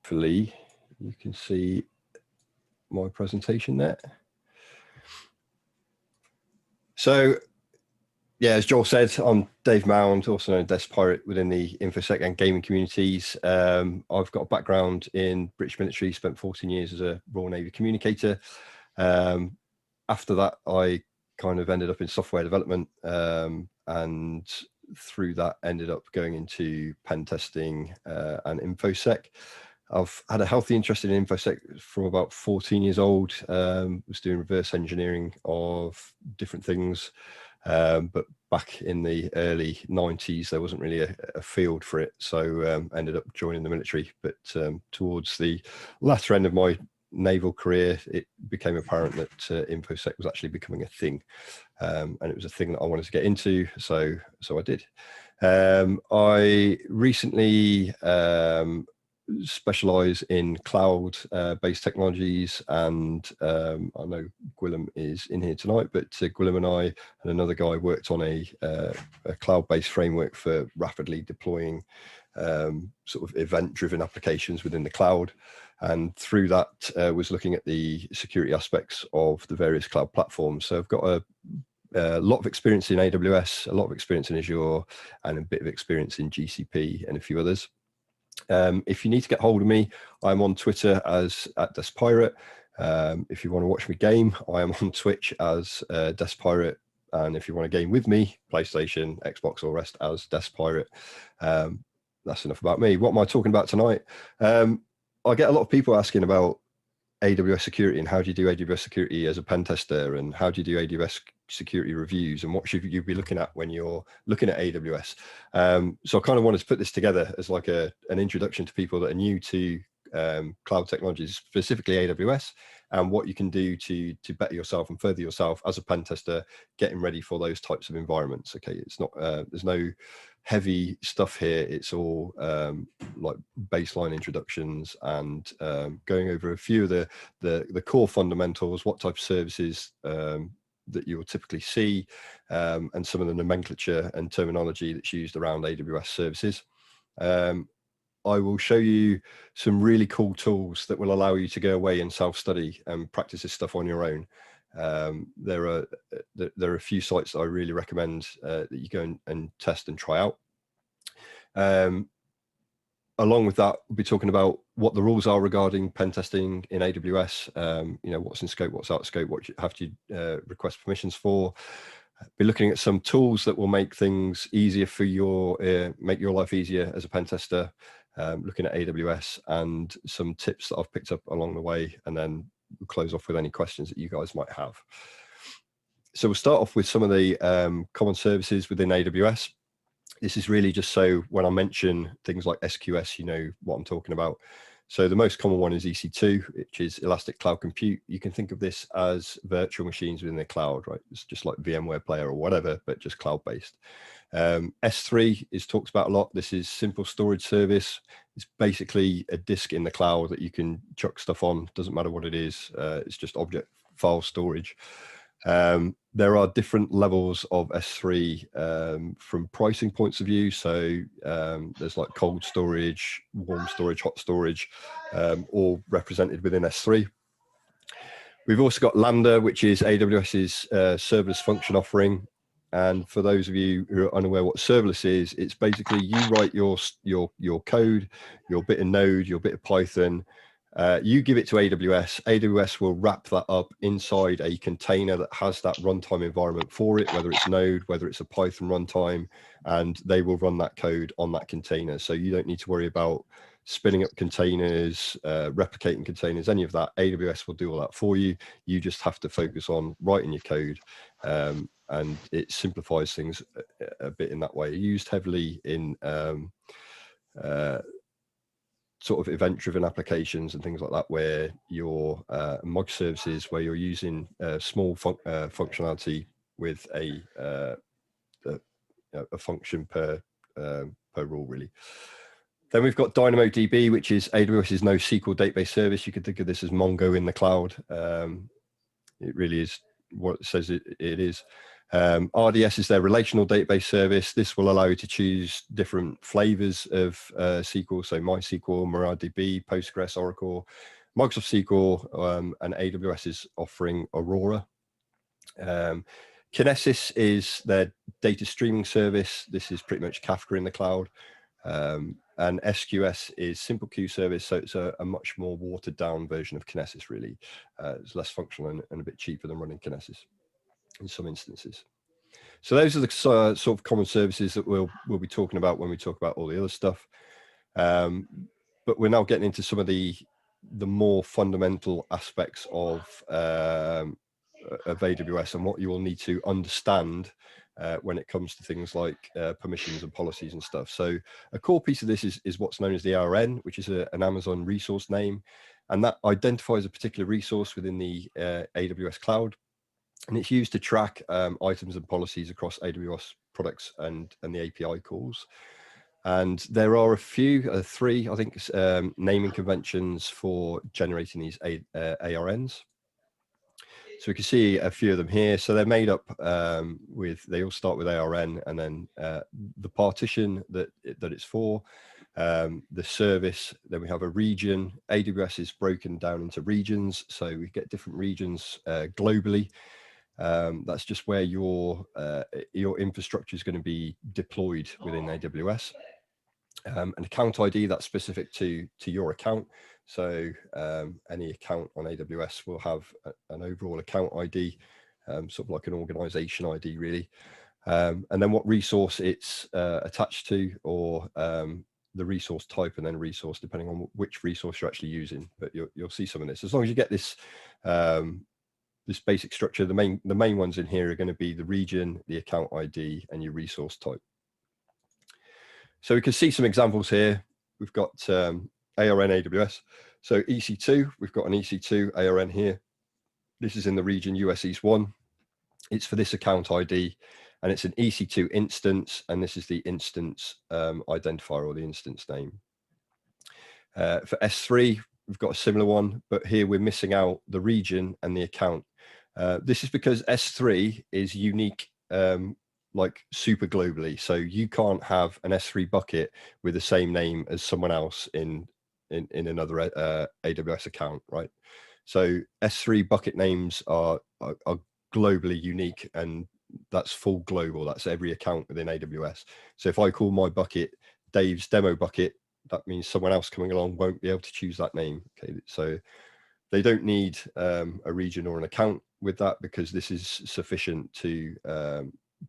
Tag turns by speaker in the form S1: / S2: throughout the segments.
S1: hopefully you can see my presentation there. So, yeah, as Joel said, I'm Dave Mound, also known as Desk Pirate within the InfoSec and gaming communities. I've got a background in British military, spent 14 years as a Royal Navy communicator. After that, I kind of ended up in software development, and through that ended up going into pen testing and InfoSec. I've had a healthy interest in InfoSec from about 14 years old. Was doing reverse engineering of different things, but back in the early 90s, there wasn't really a field for it. So ended up joining the military. But towards the latter end of my naval career, it became apparent that InfoSec was actually becoming a thing. And it was a thing that I wanted to get into. So I did. I recently specialize in cloud based technologies, and I know Gwilym is in here tonight, but Gwilym and I and another guy worked on a cloud based framework for rapidly deploying sort of event driven applications within the cloud, and through that was looking at the security aspects of the various cloud platforms. So I've got a lot of experience in AWS, a lot of experience in Azure, and a bit of experience in GCP and a few others. If you need to get hold of me, I'm on Twitter as @DeskPirate. If you want to watch me game, I am on Twitch as DeskPirate. And if you want to game with me, PlayStation, Xbox, or rest as DeskPirate. That's enough about me. What am I talking about tonight? I get a lot of people asking about AWS security and how do you do AWS security as a pen tester, and how do you do AWS security reviews, and what should you be looking at when you're looking at AWS. So I kind of wanted to put this together as like an introduction to people that are new to cloud technologies, specifically AWS, and what you can do to better yourself and further yourself as a pen tester, getting ready for those types of environments. Okay, it's not there's no heavy stuff here. It's all like baseline introductions and going over a few of the core fundamentals, what type of services that you'll typically see, and some of the nomenclature and terminology that's used around AWS services. I will show you some really cool tools that will allow you to go away and self-study and practice this stuff on your own. There are a few sites that I really recommend that you go and test and try out. Along with that, we'll be talking about what the rules are regarding pen testing in AWS. You know, what's in scope, what's out of scope, what you have to request permissions for. Be looking at some tools that will make things easier for make your life easier as a pen tester. Looking at AWS and some tips that I've picked up along the way, and then we'll close off with any questions that you guys might have. So we'll start off with some of the common services within AWS. This is really just so when I mention things like SQS, you know what I'm talking about. So the most common one is EC2, which is Elastic Cloud Compute. You can think of this as virtual machines within the cloud, right? It's just like VMware Player or whatever, but just cloud-based. S3 is talked about a lot. This is simple storage service. It's basically a disk in the cloud that you can chuck stuff on. Doesn't matter what it is. It's just object file storage. There are different levels of S3 from pricing points of view. So there's like cold storage, warm storage, hot storage, all represented within S3. We've also got Lambda, which is AWS's serverless function offering. And for those of you who are unaware what serverless is, it's basically you write your code, your bit of Node, your bit of Python. You give it to AWS. AWS will wrap that up inside a container that has that runtime environment for it, whether it's Node, whether it's a Python runtime, and they will run that code on that container. So you don't need to worry about spinning up containers, replicating containers, any of that. AWS will do all that for you. You just have to focus on writing your code, and it simplifies things a bit in that way. Used heavily in sort of event-driven applications and things like that, where your microservices, where you're using small functionality with a function per rule, really. Then we've got DynamoDB, which is AWS's NoSQL database service. You could think of this as Mongo in the cloud. It really is what it says it is. RDS is their relational database service. This will allow you to choose different flavors of SQL, so MySQL, MariaDB, Postgres, Oracle, Microsoft SQL, and AWS is offering Aurora. Kinesis is their data streaming service. This is pretty much Kafka in the cloud. And SQS is Simple Queue Service, so it's a much more watered down version of Kinesis, really. It's less functional and a bit cheaper than running Kinesis in some instances. So those are the sort of common services that we'll be talking about when we talk about all the other stuff. But we're now getting into some of the more fundamental aspects of AWS and what you will need to understand when it comes to things like permissions and policies and stuff. So a core piece of this is what's known as the ARN, which is an Amazon resource name, and that identifies a particular resource within the AWS cloud, and it's used to track items and policies across AWS products and the API calls. And there are a few, three, I think, naming conventions for generating these ARNs. So we can see a few of them here. So they're made up they all start with ARN, and then the partition that it's for, the service, then we have a region. AWS is broken down into regions, so we get different regions globally. That's just where your infrastructure is going to be deployed within AWS. An account ID that's specific to your account. So any account on AWS will have an overall account ID, sort of like an organization ID, really. And then what resource it's attached to, or the resource type, and then resource depending on which resource you're actually using. But you'll see some of this. As long as you get this this basic structure, the main ones in here are going to be the region, the account ID, and your resource type. So we can see some examples here. We've got ARN AWS. So EC2, we've got an EC2 ARN here. This is in the region US East 1. It's for this account ID, and it's an EC2 instance, and this is the instance identifier, or the instance name. For S3, we've got a similar one, but here we're missing out the region and the account. This is because S3 is unique, like super globally. So you can't have an S3 bucket with the same name as someone else in another AWS account, right? So S3 bucket names are globally unique, and that's full global. That's every account within AWS. So if I call my bucket Dave's demo bucket, that means someone else coming along won't be able to choose that name. Okay, so they don't need a region or an account with that, because this is sufficient to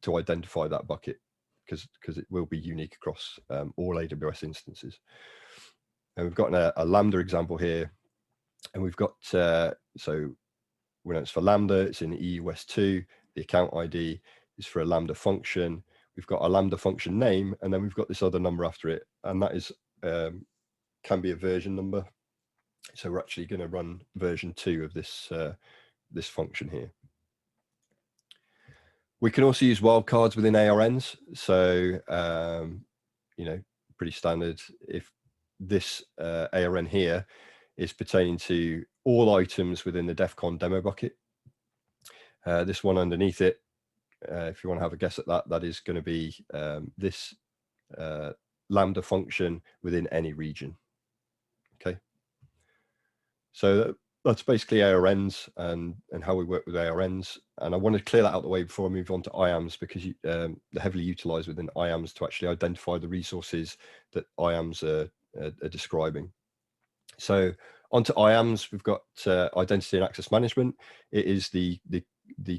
S1: identify that bucket, because it will be unique across all AWS instances. And we've got a Lambda example here, and we've got so when it's for Lambda, it's in EUS2. The account ID is for a Lambda function. We've got a Lambda function name, and then we've got this other number after it, and that is can be a version number. So we're actually going to run version 2 of this this function here. We can also use wildcards within ARNs. So you know, pretty standard. If this ARN here is pertaining to all items within the DEFCON demo bucket, this one underneath it, if you want to have a guess at that, that is going to be this Lambda function within any region. Okay, so that's basically ARNs and how we work with ARNs. And I want to clear that out of the way before I move on to IAMs, because they're heavily utilized within IAMs to actually identify the resources that IAMs are describing. So onto IAMs, we've got identity and access management. It is the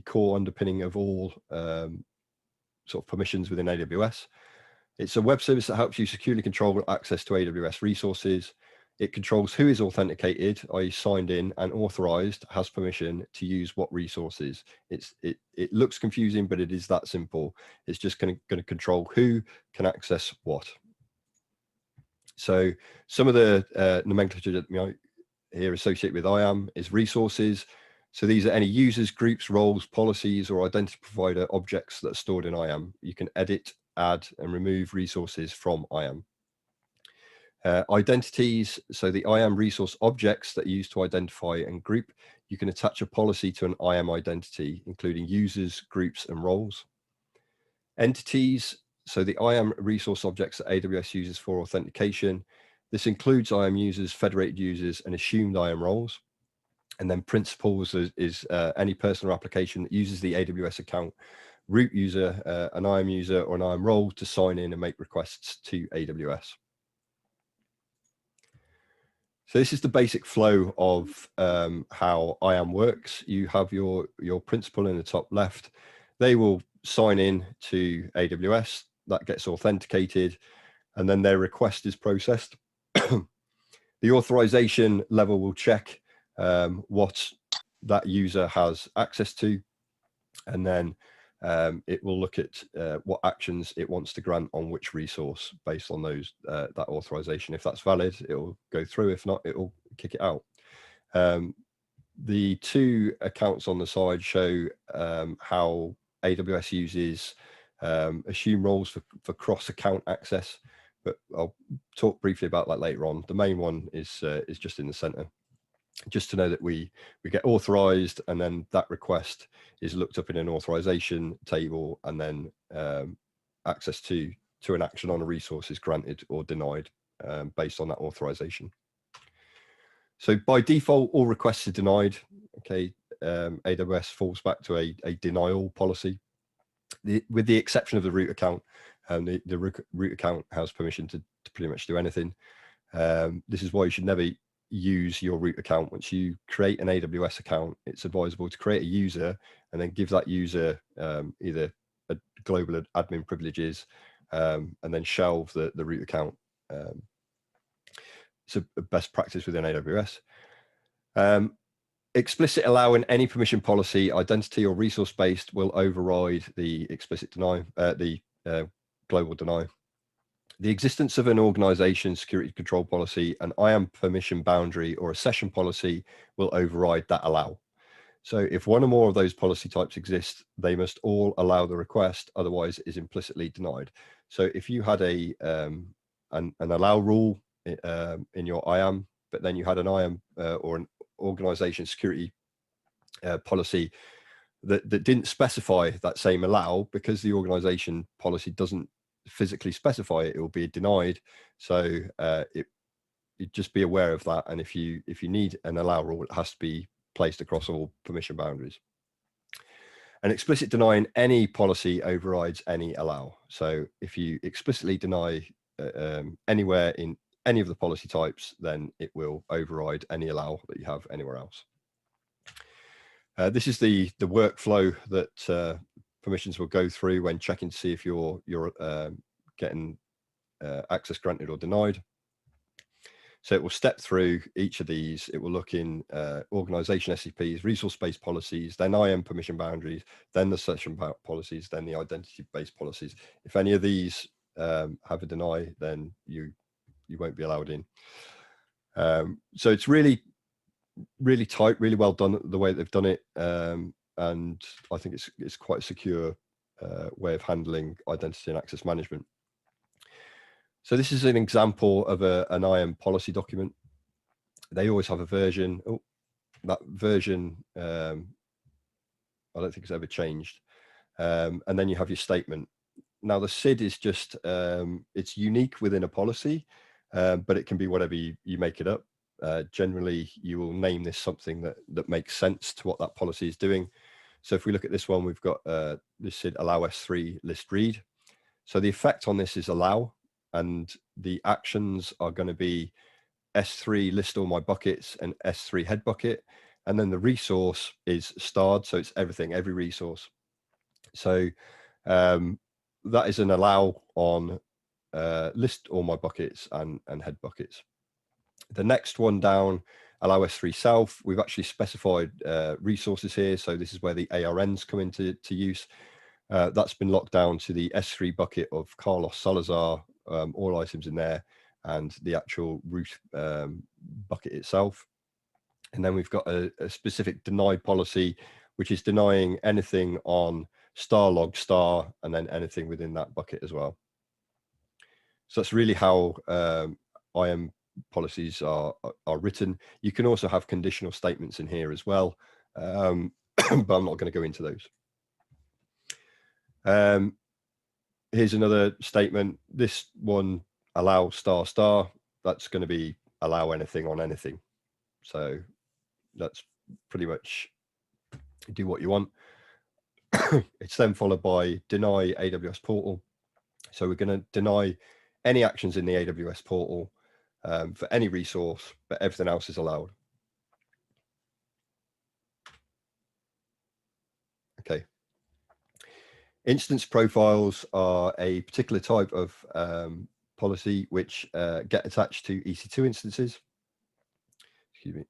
S1: core underpinning of all sort of permissions within AWS. It's a web service that helps you securely control access to AWS resources. It controls who is authenticated, i.e. signed in and authorized, has permission to use what resources. It looks confusing, but it is that simple. It's just going to control who can access what. So some of the nomenclature that here associated with IAM is resources. So these are any users, groups, roles, policies, or identity provider objects that are stored in IAM. You can edit, add, and remove resources from IAM. Identities, so the IAM resource objects that are used to identify and group you can attach a policy to an IAM identity, including users, groups, and roles. Entities, so the IAM resource objects that AWS uses for authentication. This includes IAM users, federated users, and assumed IAM roles. And then principals is any person or application that uses the AWS account, root user, an IAM user, or an IAM role to sign in and make requests to AWS. So this is the basic flow of how IAM works. You have your principal in the top left. They will sign in to AWS. That gets authenticated, and then their request is processed. The authorization level will check what that user has access to, and then it will look at what actions it wants to grant on which resource based on those that authorization. If that's valid, it will go through. If not, it will kick it out. The two accounts on the side show how AWS uses assume roles for cross-account access, but I'll talk briefly about that later on. The main one is just in the center, just to know that we get authorized, and then that request is looked up in an authorization table, and then access to an action on a resource is granted or denied based on that authorization. So by default, all requests are denied. Okay, AWS falls back to a denial policy, with the exception of the root account. The root account has permission to pretty much do anything. This is why you should never use your root account. Once you create an AWS account, it's advisable to create a user and then give that user either a global admin privileges and then shelve the root account. It's a best practice within AWS. Explicit allow in any permission policy, identity or resource based, will override the explicit deny, the global deny. The existence of an organization security control policy, an IAM permission boundary, or a session policy will override that allow. So if one or more of those policy types exist, they must all allow the request, otherwise it is implicitly denied. So if you had an allow rule in your IAM, but then you had an IAM or an organization security policy that didn't specify that same allow, because the organization policy doesn't physically specify it, it will be denied. So you'd just be aware of that. And if you need an allow rule, it has to be placed across all permission boundaries. An explicit denying any policy overrides any allow. So if you explicitly deny anywhere in any of the policy types, then it will override any allow that you have anywhere else. This is the workflow that permissions will go through when checking to see if you're getting access granted or denied. So it will step through each of these. It will look in organization SCPs, resource-based policies, then IAM permission boundaries, then the session policies, then the identity-based policies. If any of these have a deny, then you won't be allowed in. So it's really tight, really well done the way they've done it. And I think it's quite a secure way of handling identity and access management. So this is an example of an IAM policy document. They always have a version. Oh, that version, I don't think it's ever changed. And then you have your statement. Now the SID is just, it's unique within a policy, but it can be whatever you make it up. Generally, you will name this something that makes sense to what that policy is doing. So if we look at this one, we've got this SID allow S3 list read. So the effect on this is allow, and the actions are going to be S3 list all my buckets and S3 head bucket. And then the resource is starred. So it's everything, every resource. So that is an allow on list all my buckets and head buckets. The next one down, allow S3 self, we've actually specified resources here. So this is where the ARNs come into use. That's been locked down to the S3 bucket of Carlos Salazar, all items in there, and the actual root bucket itself. And then we've got a specific deny policy, which is denying anything on star log star, and then anything within that bucket as well. So that's really how IAM policies are written. You can also have conditional statements in here as well, but I'm not going to go into those. Here's another statement. This one, allow ***. That's going to be allow anything on anything. So that's pretty much do what you want. It's then followed by deny AWS portal. So we're going to deny any actions in the AWS portal for any resource, but everything else is allowed. Okay. Instance profiles are a particular type of policy which get attached to EC2 instances. Excuse me.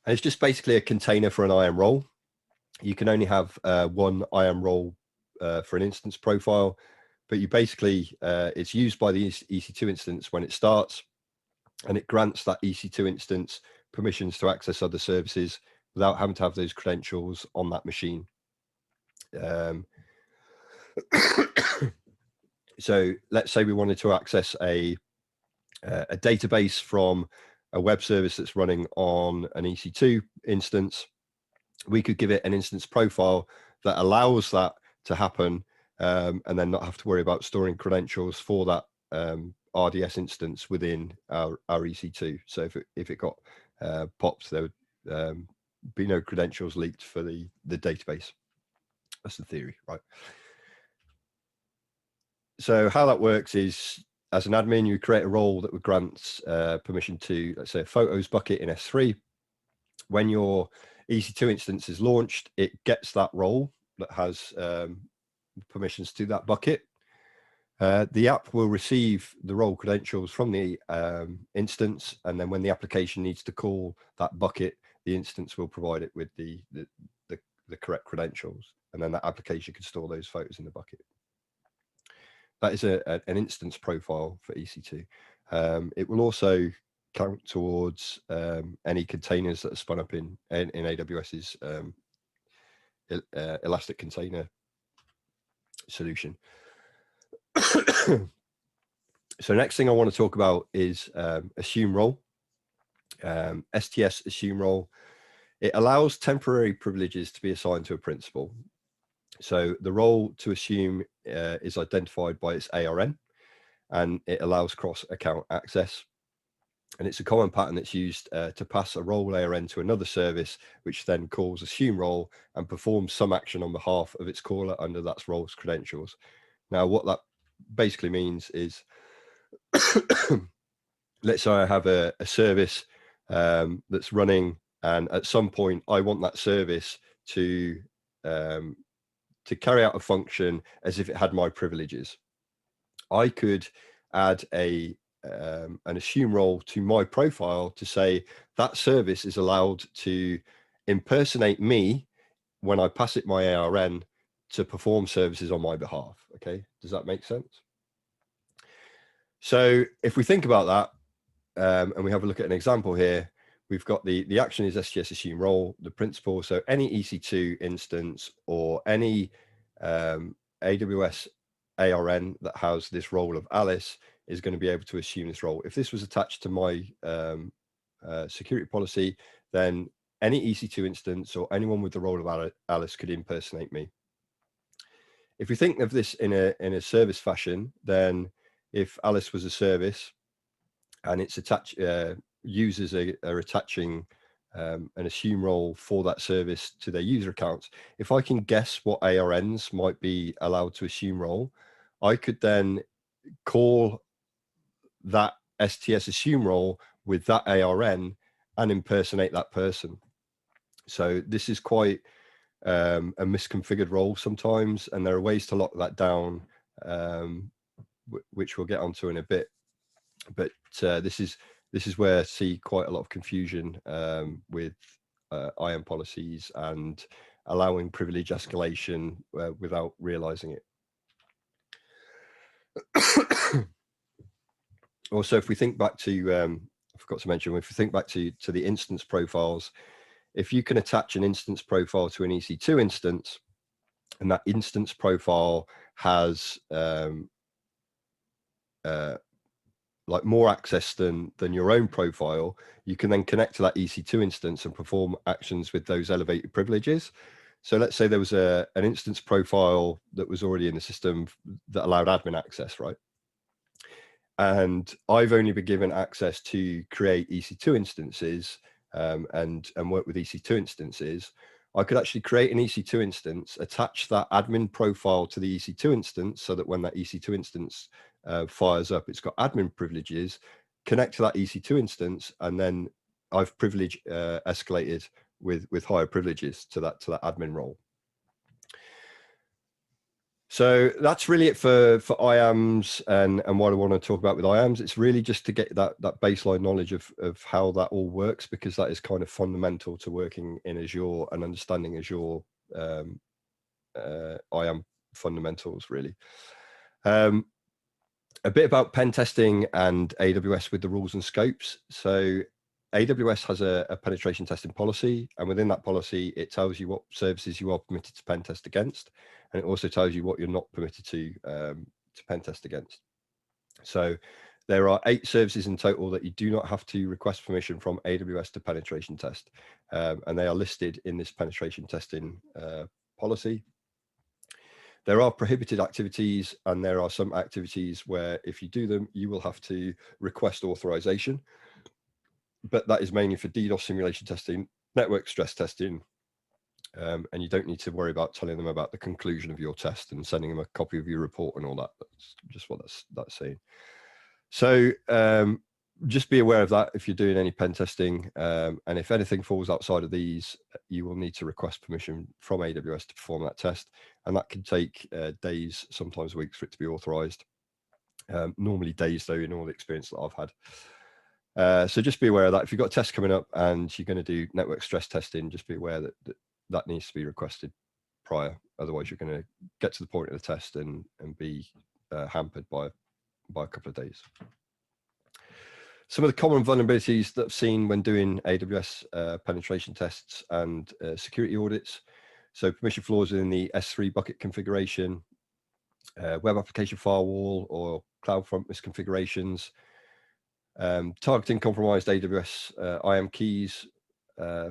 S1: And it's just basically a container for an IAM role. You can only have one IAM role for an instance profile, but you basically, it's used by the EC2 instance when it starts, and it grants that EC2 instance permissions to access other services without having to have those credentials on that machine. So let's say we wanted to access a database from a web service that's running on an EC2 instance. We could give it an instance profile that allows that to happen, and then not have to worry about storing credentials for that RDS instance within our EC2. So if it got popped, there would be no credentials leaked for the database. That's the theory, right? So how that works is, as an admin, you create a role that would grant permission to, let's say, a photos bucket in S3. When your EC2 instance is launched, it gets that role that has permissions to that bucket. The app will receive the role credentials from the instance, and then when the application needs to call that bucket, the instance will provide it with the correct credentials, and then that application can store those photos in the bucket. That is an instance profile for EC2. It will also count towards any containers that are spun up in AWS's Elastic Container solution. So next thing I want to talk about is assume role. STS assume role. It allows temporary privileges to be assigned to a principal. So the role to assume is identified by its ARN, and it allows cross-account access. And it's a common pattern that's used to pass a role ARN to another service, which then calls assume role and performs some action on behalf of its caller under that role's credentials. Now, what that basically means is, let's say I have a service that's running, and at some point I want that service to carry out a function as if it had my privileges. I could add an assume role to my profile to say that service is allowed to impersonate me when I pass it my ARN to perform services on my behalf. Okay, does that make sense? So if we think about that, and we have a look at an example here, we've got the action is STS assume role, the principal. So any EC2 instance or any AWS ARN that has this role of Alice is going to be able to assume this role. If this was attached to my security policy, then any EC2 instance or anyone with the role of Alice could impersonate me. If we think of this in a service fashion, then if Alice was a service and it's attached, users are attaching an assume role for that service to their user accounts, if I can guess what ARNs might be allowed to assume role, I could then call that STS assume role with that ARN and impersonate that person. So this is quite a misconfigured role sometimes, and there are ways to lock that down, which we'll get onto in a bit. But this is where I see quite a lot of confusion with IAM policies and allowing privilege escalation without realizing it. Also, if we think back to, I forgot to mention, if we think back to the instance profiles, if you can attach an instance profile to an EC2 instance, and that instance profile has like more access than your own profile, you can then connect to that EC2 instance and perform actions with those elevated privileges. So let's say there was an instance profile that was already in the system that allowed admin access, right? And I've only been given access to create EC2 instances and work with EC2 instances. I could actually create an EC2 instance, attach that admin profile to the EC2 instance so that when that EC2 instance fires up, it's got admin privileges, connect to that EC2 instance, and then I've privilege escalated with higher privileges to that admin role. So that's really it for IAMs and what I want to talk about with IAMs. It's really just to get that baseline knowledge of how that all works, because that is kind of fundamental to working in Azure and understanding Azure IAM fundamentals, really. A bit about pen testing and AWS with the rules and scopes. So AWS has a penetration testing policy, and within that policy, it tells you what services you are permitted to pen test against, and it also tells you what you're not permitted to pen test against. So there are 8 services in total that you do not have to request permission from AWS to penetration test, and they are listed in this penetration testing policy. There are prohibited activities, and there are some activities where if you do them, you will have to request authorization. But that is mainly for DDoS simulation testing, network stress testing, and you don't need to worry about telling them about the conclusion of your test and sending them a copy of your report and all that. That's just what that's saying. So just be aware of that if you're doing any pen testing, and if anything falls outside of these, you will need to request permission from AWS to perform that test, and that can take days, sometimes weeks, for it to be authorized. Normally days, though, in all the experience that I've had. So just be aware of that. If you've got a test coming up and you're going to do network stress testing, just be aware that needs to be requested prior. Otherwise, you're going to get to the point of the test and be hampered by a couple of days. Some of the common vulnerabilities that I've seen when doing AWS penetration tests and security audits. So permission flaws in the S3 bucket configuration, web application firewall or CloudFront misconfigurations, targeting compromised AWS IAM keys,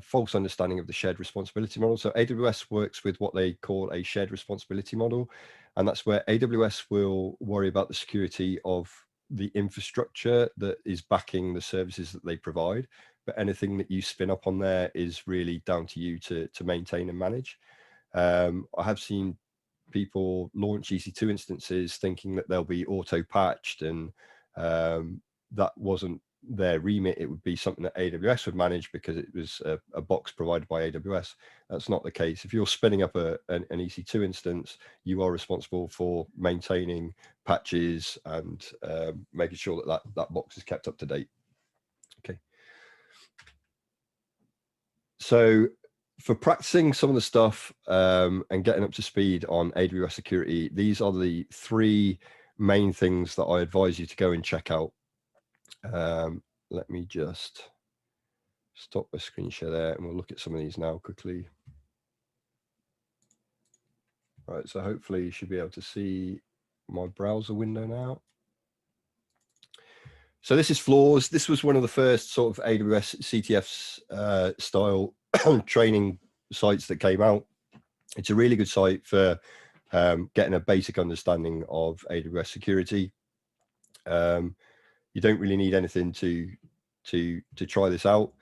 S1: false understanding of the shared responsibility model. So AWS works with what they call a shared responsibility model, and that's where AWS will worry about the security of the infrastructure that is backing the services that they provide, but anything that you spin up on there is really down to you to maintain and manage. I have seen people launch EC2 instances thinking that they'll be auto patched, and that wasn't their remit. It would be something that AWS would manage because it was a box provided by AWS. That's not the case. If you're spinning up an EC2 instance, you are responsible for maintaining patches and making sure that box is kept up to date. Okay. So for practicing some of the stuff and getting up to speed on AWS security, these are the 3 main things that I advise you to go and check out. Let me just stop my screen share there, and we'll look at some of these now quickly. Right, so hopefully you should be able to see my browser window now. So this is flaws. This was one of the first sort of AWS CTFs style training sites that came out. It's a really good site for getting a basic understanding of AWS security. You don't really need anything to try this out.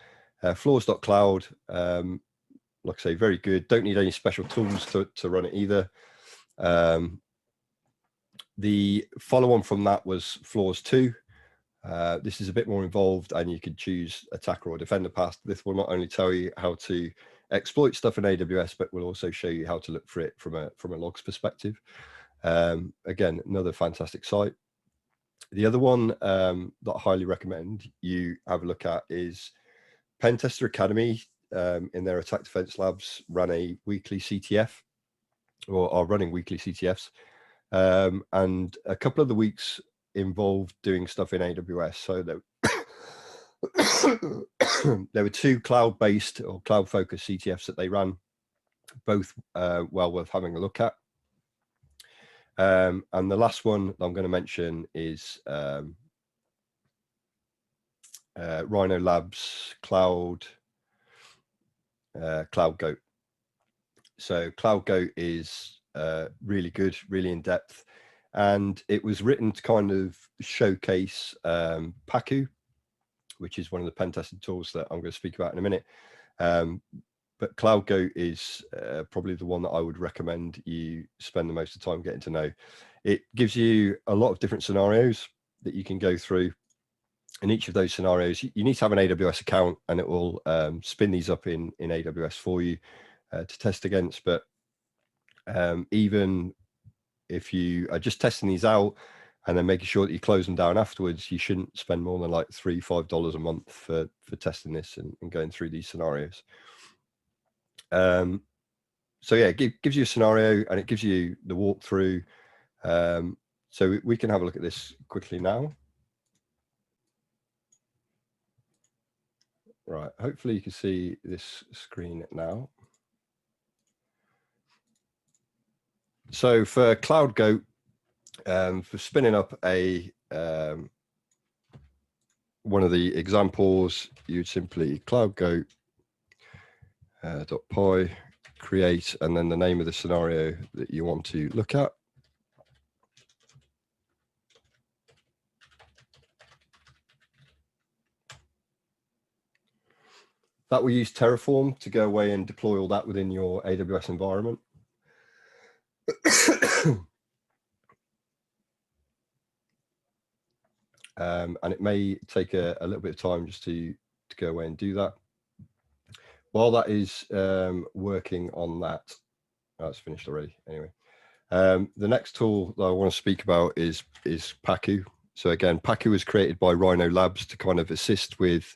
S1: Flaws.cloud, like I say, very good. Don't need any special tools to run it either. The follow-on from that was Flaws 2. This is a bit more involved, and you could choose attacker or defender path. This will not only tell you how to exploit stuff in AWS, but will also show you how to look for it from a logs perspective. Again, another fantastic site. The other one that I highly recommend you have a look at is Pentester Academy. In their attack defense labs, ran a weekly CTF, or are running weekly CTFs, and a couple of the weeks involved doing stuff in AWS. So there were 2 cloud-based or cloud-focused CTFs that they ran, both well worth having a look at. And the last one that I'm going to mention is Rhino Labs Cloud Goat. So Cloud Goat is really good, really in depth, and it was written to kind of showcase Paku, which is one of the pen testing tools that I'm going to speak about in a minute. But Cloud Goat is probably the one that I would recommend you spend the most of the time getting to know. It gives you a lot of different scenarios that you can go through. In each of those scenarios, you need to have an AWS account, and it will spin these up in AWS for you to test against. But even if you are just testing these out and then making sure that you close them down afterwards, you shouldn't spend more than like $3-5 a month for testing this and going through these scenarios. So yeah, it gives you a scenario and it gives you the walkthrough. So we can have a look at this quickly now. Right, hopefully you can see this screen now. So for Cloud Goat, for spinning up a one of the examples, you'd simply Cloud Goat .py create, and then the name of the scenario that you want to look at. That will use Terraform to go away and deploy all that within your AWS environment. And it may take a little bit of time just to go away and do that. While that is working on that, that's finished already anyway. The next tool that I want to speak about is Paku. So again, Paku was created by Rhino Labs to kind of assist with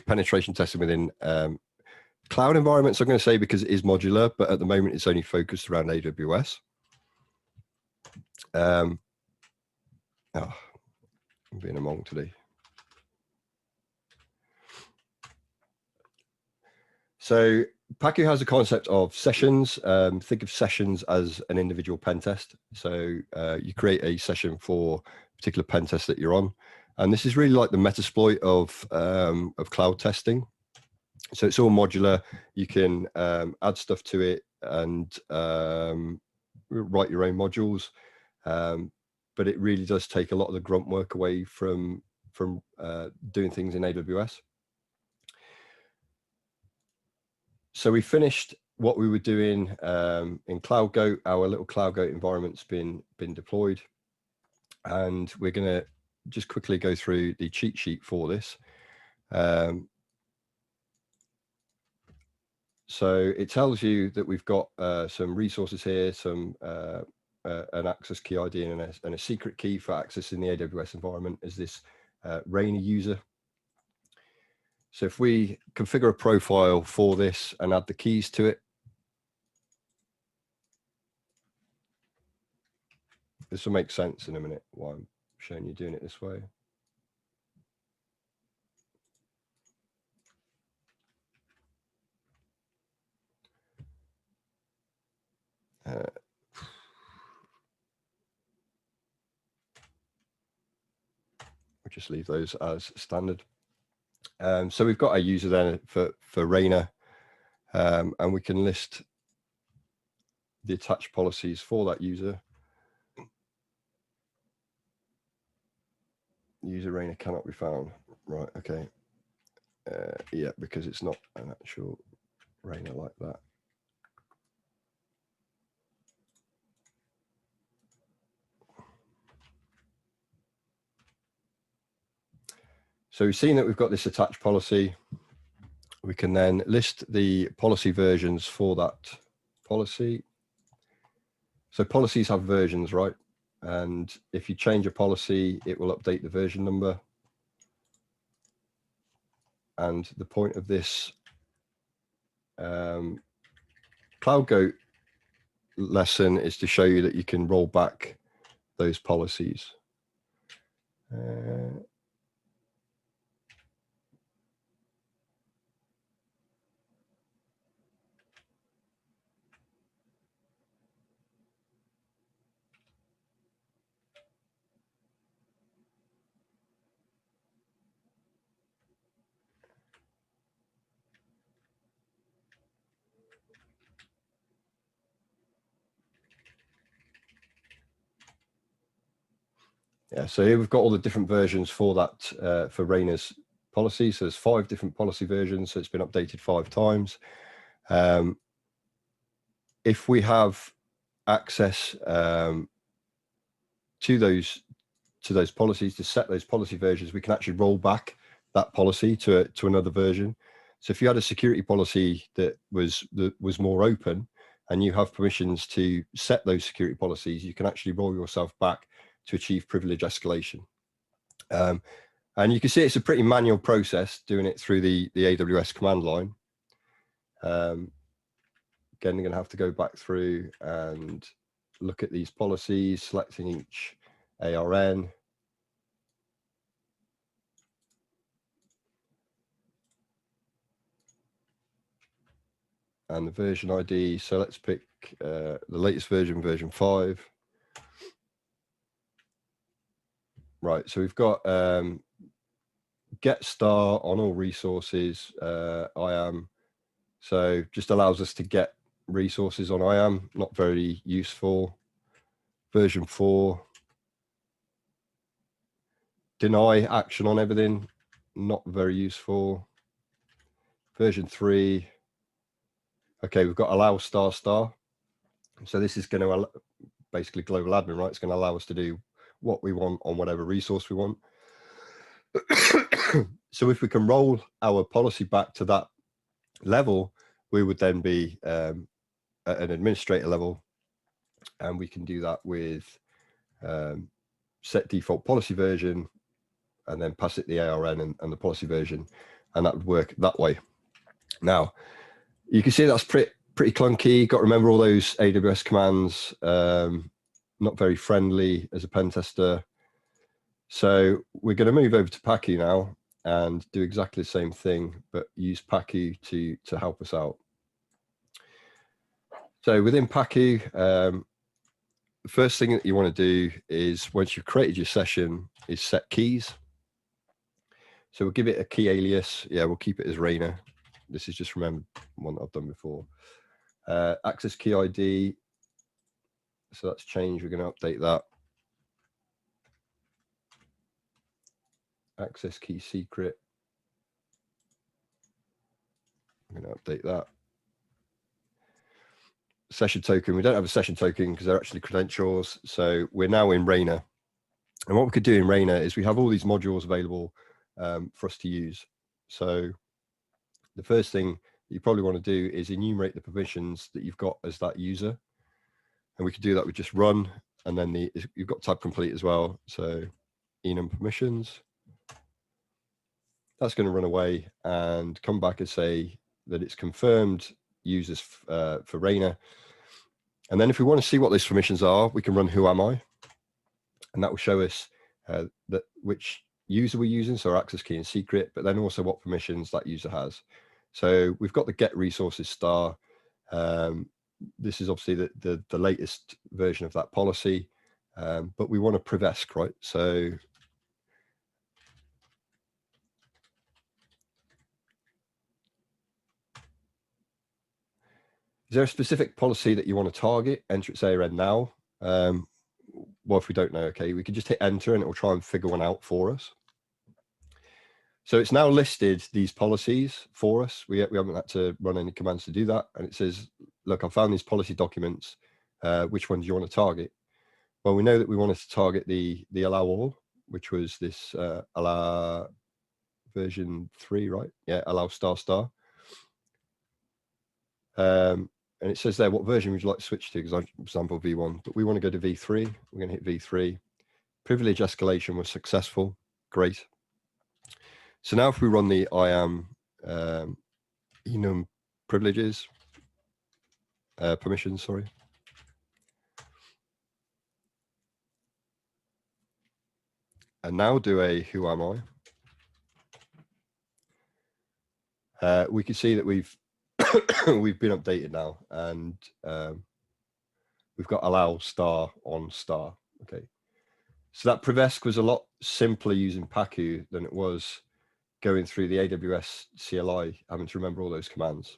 S1: penetration testing within cloud environments, I'm going to say, because it is modular, but at the moment it's only focused around AWS. Oh, I'm being a monk today. So Paku has a concept of sessions. Think of sessions as an individual pen test. So you create a session for a particular pen test that you're on. And this is really like the Metasploit of cloud testing. So it's all modular. You can add stuff to it and write your own modules. But it really does take a lot of the grunt work away from doing things in AWS. So we finished what we were doing in Cloud Goat. Our little Cloud Goat environment's been deployed, and we're going to just quickly go through the cheat sheet for this. So it tells you that we've got some resources here, some an access key ID and a secret key for accessing the AWS environment as this Rainer user. So if we configure a profile for this and add the keys to it, this will make sense in a minute why I'm showing you doing it this way. We'll just leave those as standard. So we've got a user then for Rainer, and we can list the attached policies for that user. User Rainer cannot be found. Right, okay. Yeah, because it's not an actual Rainer like that. So we've seen that we've got this attached policy. We can then list the policy versions for that policy. So policies have versions, right? And if you change a policy, it will update the version number. And the point of this Cloud Goat lesson is to show you that you can roll back those policies. Yeah, so here we've got all the different versions for that, for Raina's policy. So there's 5 different policy versions, so it's been updated 5 times. If we have access to those policies, to set those policy versions, we can actually roll back that policy to another version. So if you had a security policy that was more open, and you have permissions to set those security policies, you can actually roll yourself back to achieve privilege escalation. And you can see it's a pretty manual process doing it through the AWS command line. Again, you're going to have to go back through and look at these policies, selecting each ARN. And the version ID. So let's pick the latest version, version 5. Right, so we've got get star on all resources, IAM. So just allows us to get resources on IAM, not very useful. Version 4. Deny action on everything, not very useful. Version 3. Okay, we've got allow star star. So this is going to basically global admin, right? It's going to allow us to do what we want on whatever resource we want. So if we can roll our policy back to that level, we would then be at an administrator level, and we can do that with set default policy version, and then pass it the ARN and the policy version, and that would work that way. Now, you can see that's pretty clunky. Got to remember all those AWS commands, not very friendly as a pen tester. So we're going to move over to Paku now and do exactly the same thing, but use Paku to help us out. So within Paku, the first thing that you want to do is, once you've created your session, is set keys. So we'll give it a key alias. Yeah, we'll keep it as Raina. This is just remember one that I've done before. Access key ID. So that's changed. We're going to update that. Access key secret. I'm going to update that. Session token. We don't have a session token because they're actually credentials. So we're now in Raina. And what we could do in Raina is we have all these modules available for us to use. So the first thing you probably want to do is enumerate the permissions that you've got as that user. And we could do that with just run, and then you've got tab complete as well. So enum permissions. That's going to run away and come back and say that it's confirmed users for Raina. And then if we want to see what those permissions are, we can run who am I, and that will show us that which user we're using, so our access key and secret, but then also what permissions that user has. So we've got the get resources star. This is obviously the latest version of that policy, but we want to privesc, right? So is there a specific policy that you want to target? Enter its ARN now. Well, if we don't know, okay, we could just hit enter and it will try and figure one out for us. So it's now listed these policies for us. We haven't had to run any commands to do that. And it says, look, I found these policy documents. Which one do you want to target? Well, we know that we wanted to target the allow all, which was this allow version 3, right? Yeah, allow star star. And it says there, what version would you like to switch to? Because I example V1, but we want to go to V3. We're going to hit V3. Privilege escalation was successful. Great. So now if we run the IAM enum privileges, permissions, sorry. And now do a who am I. We can see that we've we've been updated now, and we've got allow star on star. Okay, so that privesc was a lot simpler using Paku than it was going through the AWS CLI, having to remember all those commands.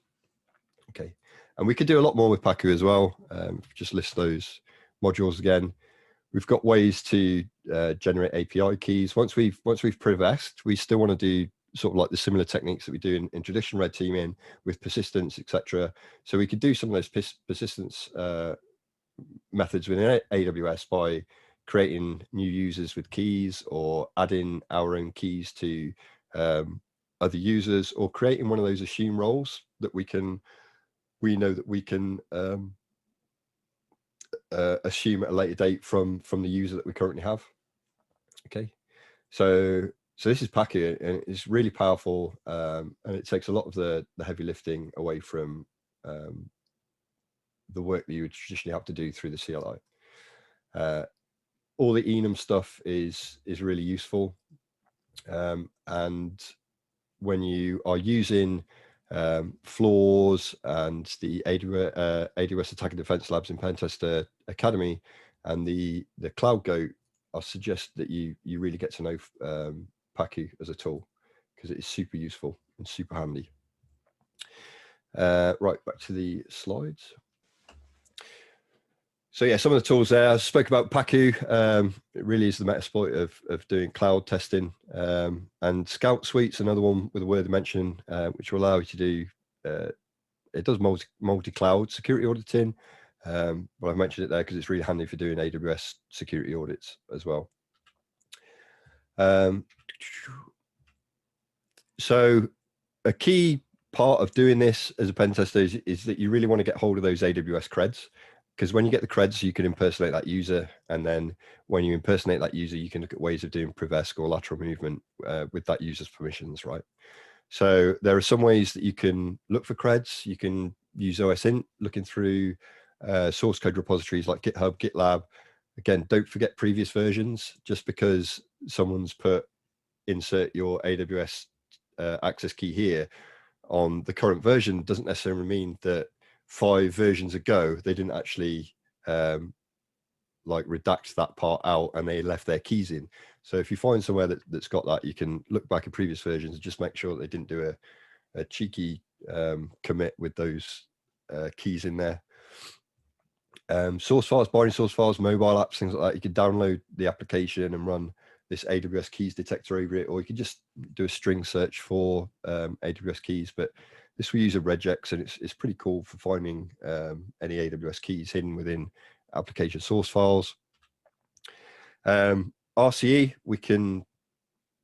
S1: Okay, and we could do a lot more with Paku as well. Just list those modules again. We've got ways to generate API keys. Once we've progressed, we still want to do sort of like the similar techniques that we do in traditional red teaming with persistence, etc. So we could do some of those persistence methods within AWS by creating new users with keys, or adding our own keys to other users, or creating one of those assume roles that we know that we can assume at a later date from the user that we currently have. Okay, so this is Paku, and it's really powerful, and it takes a lot of the heavy lifting away from the work that you would traditionally have to do through the CLI. All the enum stuff is really useful, and when you are using flaws and the AWS Attack and Defense Labs in Pentester Academy and the Cloud Goat, I suggest that you really get to know Paku as a tool, because it is super useful and super handy. Right, back to the slides. So yeah, some of the tools there. I spoke about Paku. It really is the Metasploit of doing cloud testing. And Scout Suite's another one with a word mention, which will allow you to do, it does multi-cloud security auditing. But I've mentioned it there because it's really handy for doing AWS security audits as well. So a key part of doing this as a pen tester is that you really want to get hold of those AWS creds, because when you get the creds, you can impersonate that user. And then when you impersonate that user, you can look at ways of doing prevesc or lateral movement with that user's permissions, right? So there are some ways that you can look for creds. You can use OSINT, looking through source code repositories like GitHub, GitLab. Again, don't forget previous versions. Just because someone's put insert your AWS access key here on the current version doesn't necessarily mean that 5 versions ago they didn't actually like redact that part out and they left their keys in. So if you find somewhere that's got that, you can look back at previous versions and just make sure that they didn't do a cheeky commit with those keys in there. Source files, binary source files, mobile apps, things like that. You can download the application and run this AWS keys detector over it, or you can just do a string search for AWS keys. But this will use a regex, and it's pretty cool for finding any AWS keys hidden within application source files. RCE, we can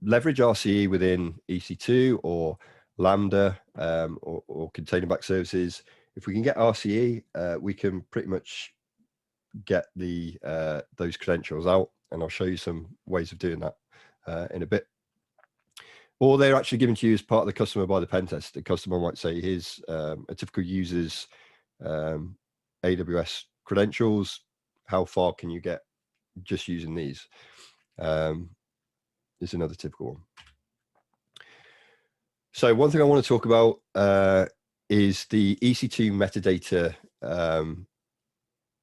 S1: leverage RCE within EC2 or Lambda or container-backed services. If we can get RCE, we can pretty much get those credentials out, and I'll show you some ways of doing that in a bit. Or they're actually given to you as part of the customer by the pen test. The customer might say, here's a typical user's AWS credentials. How far can you get just using these? Is another typical one. So one thing I want to talk about is the EC2 metadata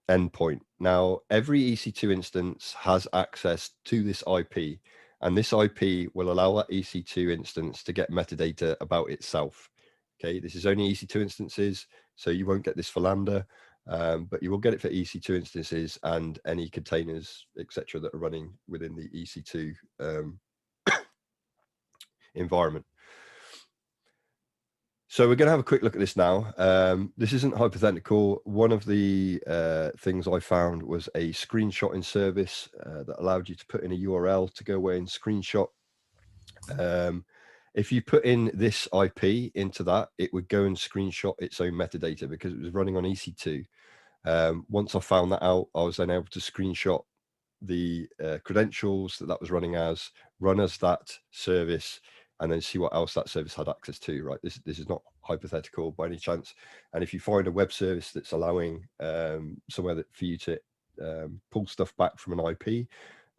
S1: endpoint. Now, every EC2 instance has access to this IP, and this IP will allow that EC2 instance to get metadata about itself. Okay, this is only EC2 instances, so you won't get this for Lambda, but you will get it for EC2 instances and any containers, etc., that are running within the EC2 environment. So we're going to have a quick look at this now. This isn't hypothetical. One of the things I found was a screenshotting service that allowed you to put in a URL to go away and screenshot. If you put in this IP into that, it would go and screenshot its own metadata because it was running on EC2. Once I found that out, I was then able to screenshot the credentials that was running as, run as that service, and then see what else that service had access to, right? This is not hypothetical by any chance. And if you find a web service that's allowing somewhere for you to pull stuff back from an IP,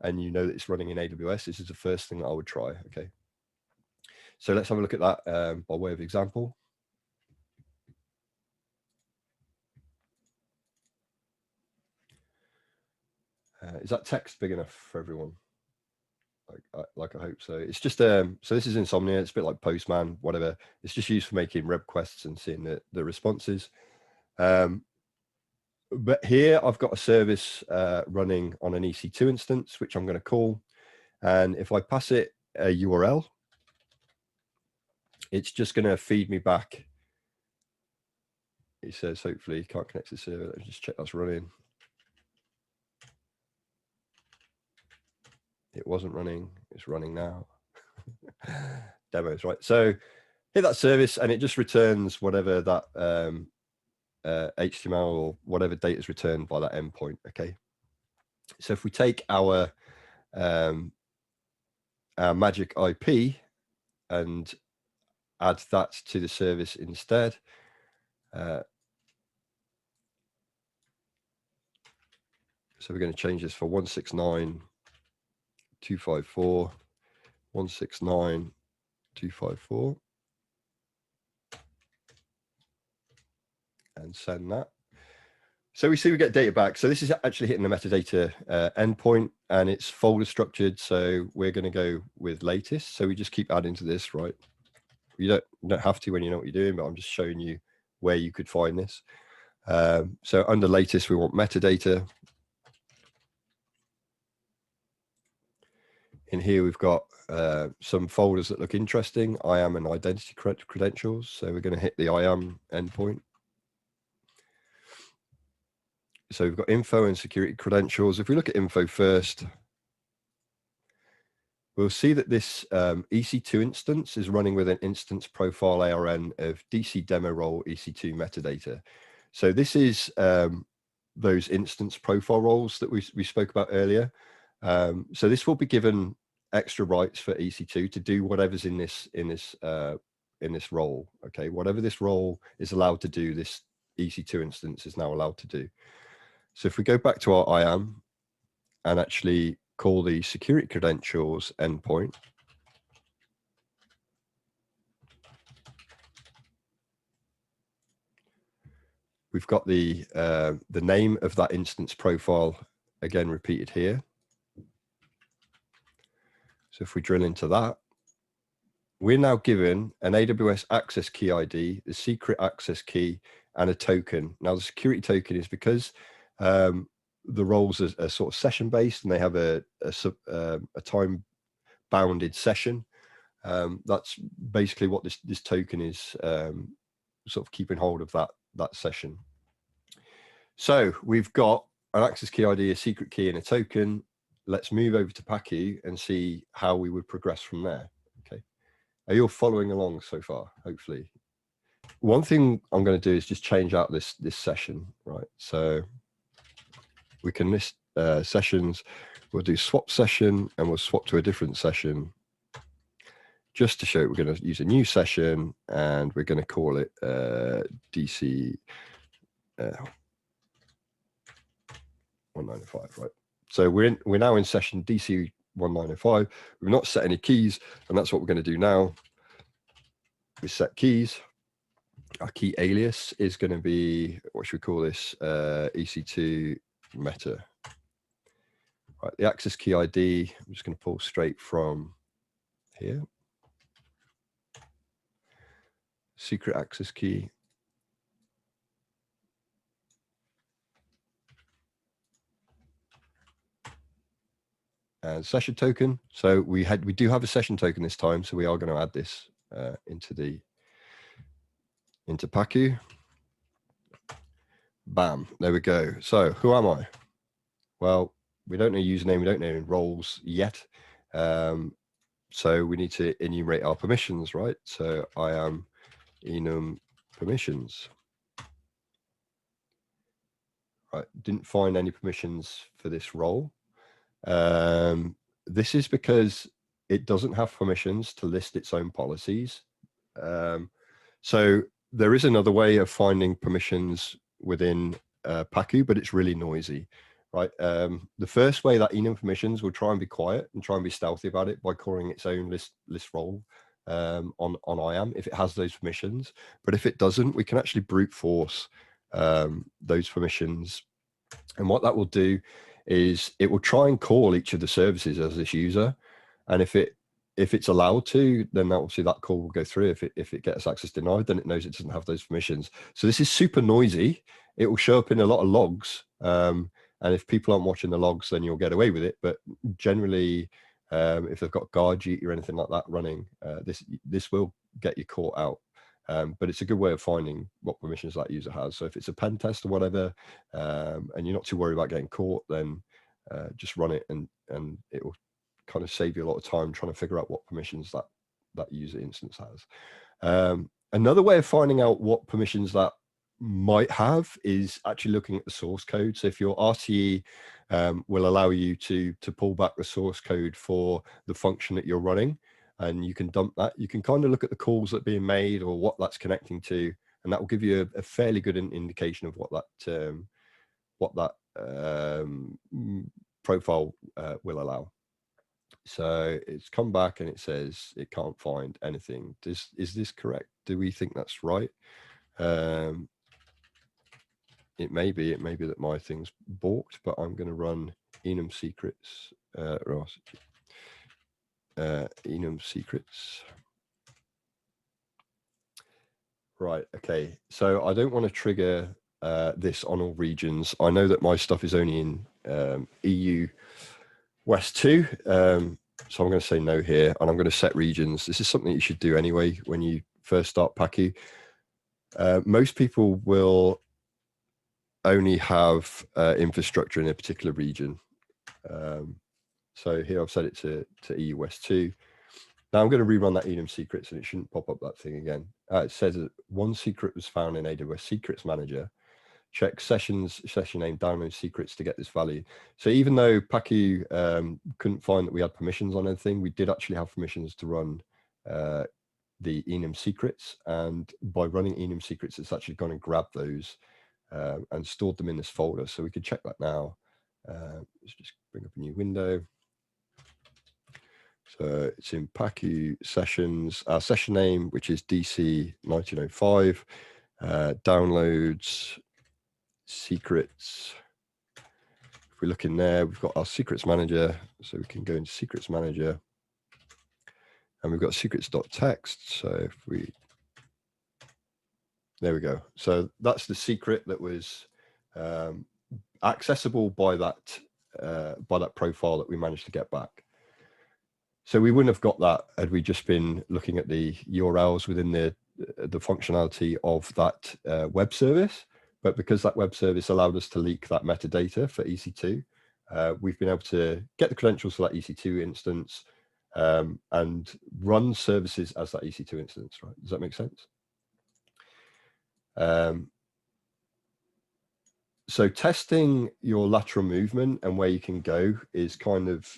S1: and you know that it's running in AWS, this is the first thing that I would try, okay? So let's have a look at that by way of example. Is that text big enough for everyone? Like I hope so. It's just so this is Insomnia. It's a bit like Postman, whatever. It's just used for making requests and seeing the responses. But here I've got a service running on an EC2 instance, which I'm going to call. And if I pass it a URL, it's just going to feed me back. It says, hopefully, can't connect to the server. Let's just check that's running. It wasn't running. It's running now. Demos, right? So hit that service, and it just returns whatever that HTML or whatever data is returned by that endpoint. Okay. So if we take our magic IP and add that to the service instead. So we're going to change this for 169.254, 169.254, and send that. So we see we get data back. So this is actually hitting the metadata endpoint, and it's folder structured. So we're going to go with latest. So we just keep adding to this, right? You don't have to when you know what you're doing, but I'm just showing you where you could find this. So under latest, we want metadata. In here, we've got some folders that look interesting. IAM and identity credentials. So we're going to hit the IAM endpoint. So we've got info and security credentials. If we look at info first, we'll see that this EC2 instance is running with an instance profile ARN of DC demo role EC2 metadata. So this is those instance profile roles that we spoke about earlier. So this will be given extra rights for EC2 to do whatever's in this role. Okay, whatever this role is allowed to do, this EC2 instance is now allowed to do. So if we go back to our IAM and actually call the security credentials endpoint, we've got the name of that instance profile again repeated here. So if we drill into that, we're now given an AWS access key ID, the secret access key, and a token. Now the security token is because the roles are sort of session based, and they have a time bounded session. That's basically what this token is sort of keeping hold of that session. So we've got an access key ID, a secret key, and a token. Let's move over to Paku and see how we would progress from there. Okay, are you all following along so far? Hopefully. One thing I'm going to do is just change out this session, right? So we can list sessions. We'll do swap session, and we'll swap to a different session just to show we're going to use a new session, and we're going to call it DC 1905, right? So we're now in session DC 1905. We've not set any keys, and that's what we're going to do now. We set keys. Our key alias is going to be, what should we call this? EC2 meta. Right, the access key ID, I'm just going to pull straight from here. Secret access key. And session token. So we do have a session token this time, so we are going to add this into Paku. Bam, there we go. So who am I? Well, we don't know username, we don't know roles yet. So we need to enumerate our permissions, right? So I am enum permissions. Right, didn't find any permissions for this role. This is because it doesn't have permissions to list its own policies. So there is another way of finding permissions within Paku, but it's really noisy, right? The first way, that enum permissions will try and be quiet and try and be stealthy about it by calling its own list role on IAM if it has those permissions. But if it doesn't, we can actually brute force those permissions. And what that will do is it will try and call each of the services as this user. And if it's allowed to, then obviously that call will go through. If it gets access denied, then it knows it doesn't have those permissions. So this is super noisy. it will show up in a lot of logs. And if people aren't watching the logs, then you'll get away with it. But generally, if they've got guard duty or anything like that running, this will get you caught out. But it's a good way of finding what permissions that user has. So if it's a pen test or whatever, and you're not too worried about getting caught, then just run it, and it will kind of save you a lot of time trying to figure out what permissions that user instance has. Another way of finding out what permissions that might have is actually looking at the source code. So if your RTE will allow you to pull back the source code for the function that you're running, and you can dump that, you can kind of look at the calls that are being made or what that's connecting to, and that will give you a fairly good indication of what that profile will allow. So it's come back and it says it can't find anything. Is this correct? Do we think that's right? It may be that my thing's balked, but I'm going to run enum secrets. Enum secrets. Right. Okay. So I don't want to trigger this on all regions. I know that my stuff is only in EU West 2. So I'm going to say no here, and I'm going to set regions. This is something you should do anyway when you first start Paku. Most people will only have infrastructure in a particular region. So here I've set it to EU West 2. Now I'm going to rerun that enum secrets, and it shouldn't pop up that thing again. It says that one secret was found in AWS Secrets Manager. Check session name, download secrets to get this value. So even though Paku couldn't find that we had permissions on anything, we did actually have permissions to run the enum secrets. And by running enum secrets, it's actually gone and grabbed those and stored them in this folder. So we could check that now. Let's just bring up a new window. So it's in Paku sessions, our session name, which is DC 1905, downloads, secrets. If we look in there, we've got our secrets manager. So we can go into secrets manager, and we've got secrets.txt. So if we, there we go. So that's the secret that was accessible by that profile that we managed to get back. So we wouldn't have got that had we just been looking at the URLs within the functionality of that web service. But because that web service allowed us to leak that metadata for EC2, we've been able to get the credentials for that EC2 instance and run services as that EC2 instance, right? Does that make sense? So testing your lateral movement and where you can go is kind of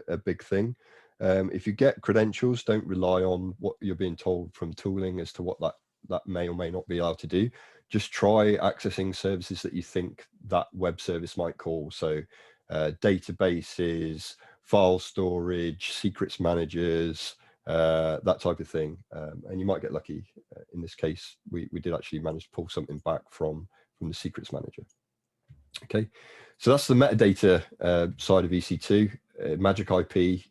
S1: a big thing. If you get credentials, don't rely on what you're being told from tooling as to what that may or may not be allowed to do. Just try accessing services that you think that web service might call. So databases, file storage, secrets managers, that type of thing. And you might get lucky. In this case, we did actually manage to pull something back from the secrets manager. Okay, so that's the metadata side of EC2. Magic IP,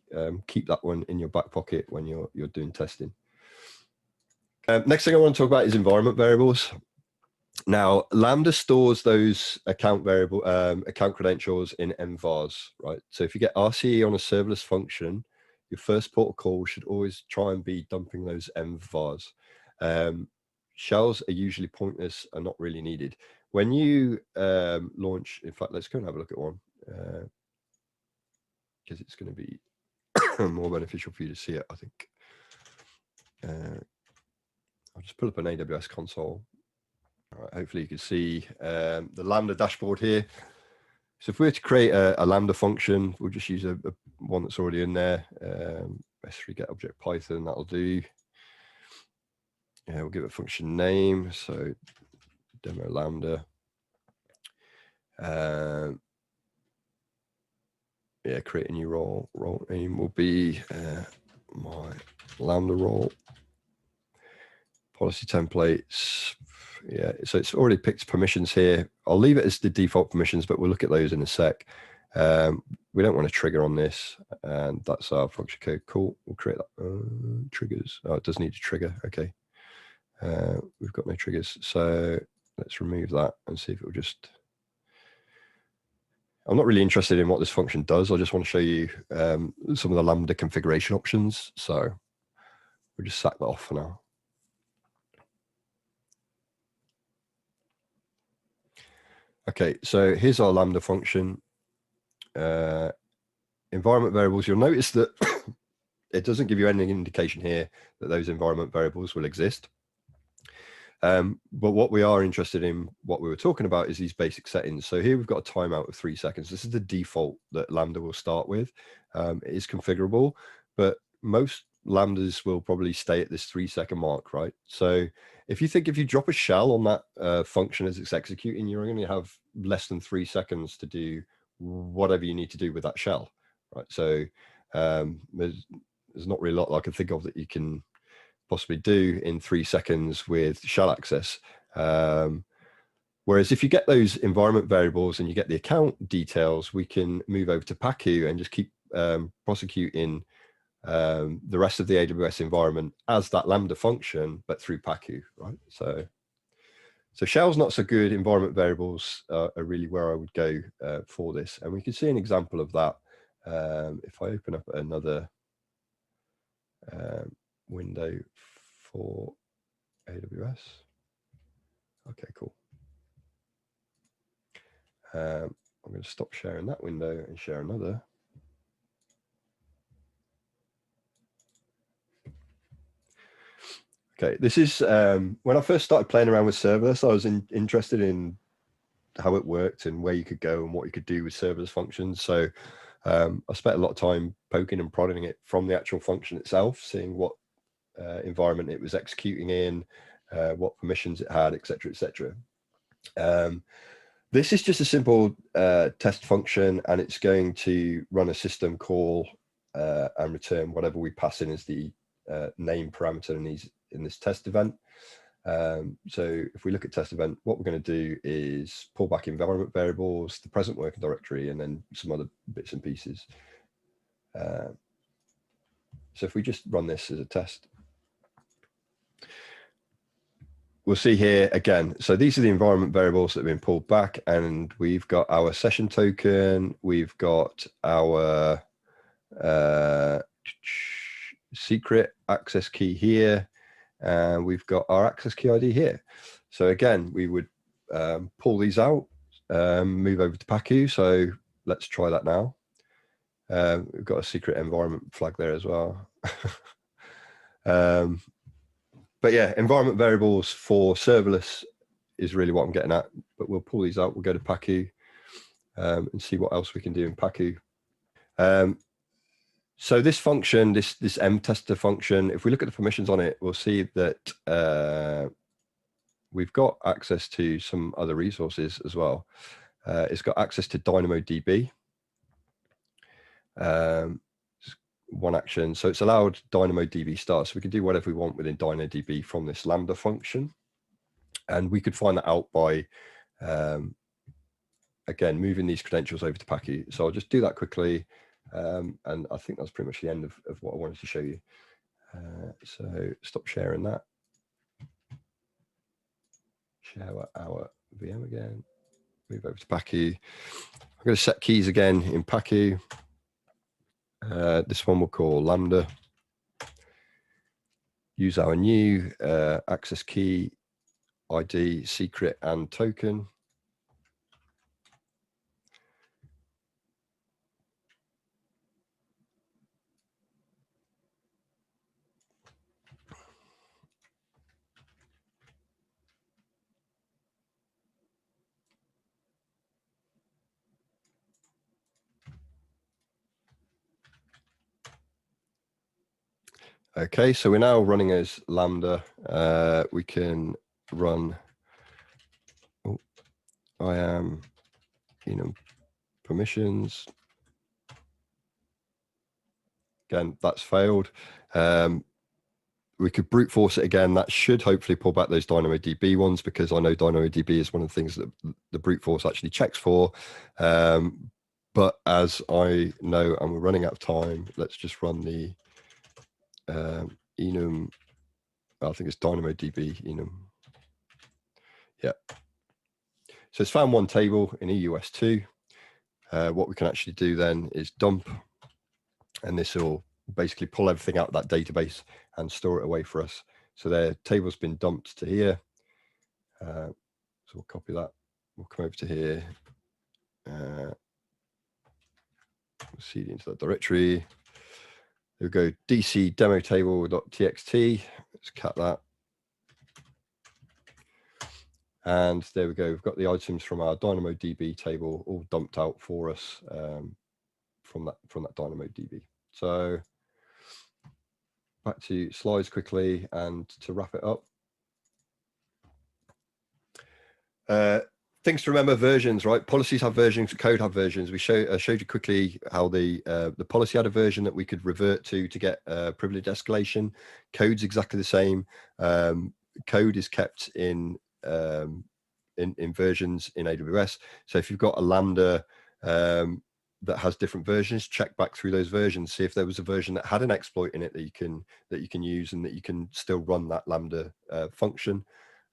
S1: keep that one in your back pocket when you're doing testing. Next thing I want to talk about is environment variables. Now, Lambda stores those account credentials in mvars, right? So if you get RCE on a serverless function, your first port of call should always try and be dumping those mvars. Shells are usually pointless and not really needed. When you launch, in fact, let's go and have a look at one, because it's going to be more beneficial for you to see it, I think. I'll just pull up an AWS console. All right, hopefully you can see the Lambda dashboard here. So if we were to create a Lambda function, we'll just use a one that's already in there. S3 get object Python, that'll do. Yeah, we'll give it a function name. So demo Lambda. Yeah, create a new role. Role name will be my Lambda role. Policy templates. Yeah, so it's already picked permissions here. I'll leave it as the default permissions, but we'll look at those in a sec. We don't want to trigger on this, and that's our function code. Cool. We'll create that. Triggers. Oh, it does need to trigger. Okay. We've got no triggers. So let's remove that and see if it will just, I'm not really interested in what this function does. I just want to show you some of the Lambda configuration options. So we'll just sack that off for now. Okay, so here's our Lambda function. Environment variables, you'll notice that it doesn't give you any indication here that those environment variables will exist. But what we are interested in, what we were talking about, is these basic settings. So here we've got a timeout of 3 seconds. This is the default that Lambda will start with. It is configurable, but most Lambdas will probably stay at this 3-second mark, right? So if you drop a shell on that function as it's executing, you're going to have less than 3 seconds to do whatever you need to do with that shell, right? So there's not really a lot I can think of that you can possibly do in 3 seconds with shell access. Whereas if you get those environment variables and you get the account details, we can move over to Paku and just keep prosecuting the rest of the AWS environment as that Lambda function, but through Paku, right? So shell's not so good. Environment variables are really where I would go for this. And we can see an example of that if I open up another window for AWS. Okay, cool. I'm going to stop sharing that window and share another. Okay, this is when I first started playing around with serverless, I was interested in how it worked and where you could go and what you could do with serverless functions. So I spent a lot of time poking and prodding it from the actual function itself, seeing what environment it was executing in, what permissions it had, etc., etc. This is just a simple test function, and it's going to run a system call and return whatever we pass in as the name parameter in this test event. So if we look at test event, what we're going to do is pull back environment variables, the present working directory, and then some other bits and pieces. So if we just run this as a test, we'll see here again. So these are the environment variables that have been pulled back, and we've got our session token, we've got our secret access key here, and we've got our access key ID here. So again, we would pull these out, move over to Paku. So let's try that now. We've got a secret environment flag there as well. But yeah, environment variables for serverless is really what I'm getting at. But we'll pull these out. We'll go to Paku and see what else we can do in Paku. So this function, this mtester function, if we look at the permissions on it, we'll see that we've got access to some other resources as well. It's got access to DynamoDB. One action, so it's allowed DynamoDB start, so we can do whatever we want within DynamoDB from this Lambda function, and we could find that out by again moving these credentials over to Paku. So I'll just do that quickly, and I think that's pretty much the end of what I wanted to show you. So stop sharing that, share our VM again, move over to Paku. I'm going to set keys again in Paku. This one we'll call Lambda. Use our new access key, ID, secret, and token. Okay, so we're now running as Lambda. We can run IAM permissions. Again, that's failed. We could brute force it again. That should hopefully pull back those DynamoDB ones, because I know DynamoDB is one of the things that the brute force actually checks for. But as I know, and we're running out of time, let's just run the enum. I think it's DynamoDB enum. Yeah. So it's found one table in EUS2. What we can actually do then is dump, and this will basically pull everything out of that database and store it away for us. So their table's been dumped to here. So we'll copy that. We'll come over to here. We'll cd into that directory. We'll go dc demo table.txt. Let's cut that. And there we go. We've got the items from our DynamoDB table all dumped out for us from that DynamoDB. So back to slides quickly, and to wrap it up. Things to remember: versions, right? Policies have versions, code have versions. We showed you quickly how the policy had a version that we could revert to get privilege escalation. Code's exactly the same. Code is kept in versions in AWS. So if you've got a Lambda that has different versions, check back through those versions, see if there was a version that had an exploit in it that you can use, and that you can still run that Lambda function,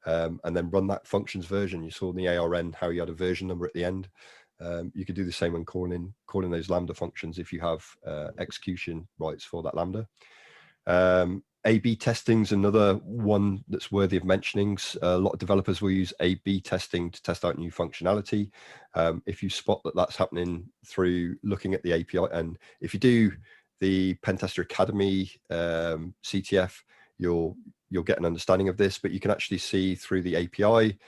S1: and then run that function's version. You saw in the ARN how you had a version number at the end. You could do the same when calling those Lambda functions if you have execution rights for that Lambda. A/B testing is another one that's worthy of mentioning. A lot of developers will use A/B testing to test out new functionality. If you spot that that's happening through looking at the API, and if you do the Pentester Academy CTF, you'll get an understanding of this, but you can actually see through the API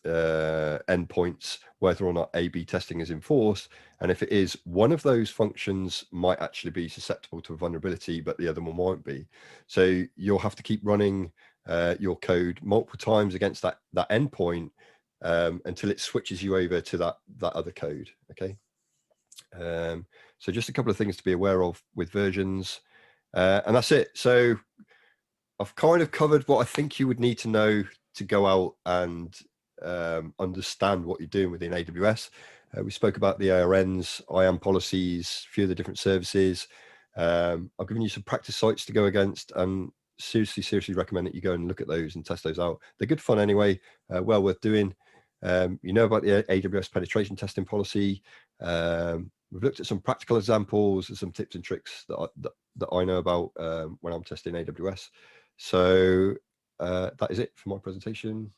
S1: endpoints whether or not A/B testing is enforced, and if it is, one of those functions might actually be susceptible to a vulnerability, but the other one won't be. So you'll have to keep running your code multiple times against that endpoint until it switches you over to that other code. Okay. So just a couple of things to be aware of with versions, and that's it. So I've kind of covered what I think you would need to know to go out and understand what you're doing within AWS. We spoke about the ARNs, IAM policies, a few of the different services. I've given you some practice sites to go against, and seriously recommend that you go and look at those and test those out. They're good fun anyway, well worth doing. You know about the AWS penetration testing policy. We've looked at some practical examples and some tips and tricks that I know about when I'm testing AWS. So that is it for my presentation.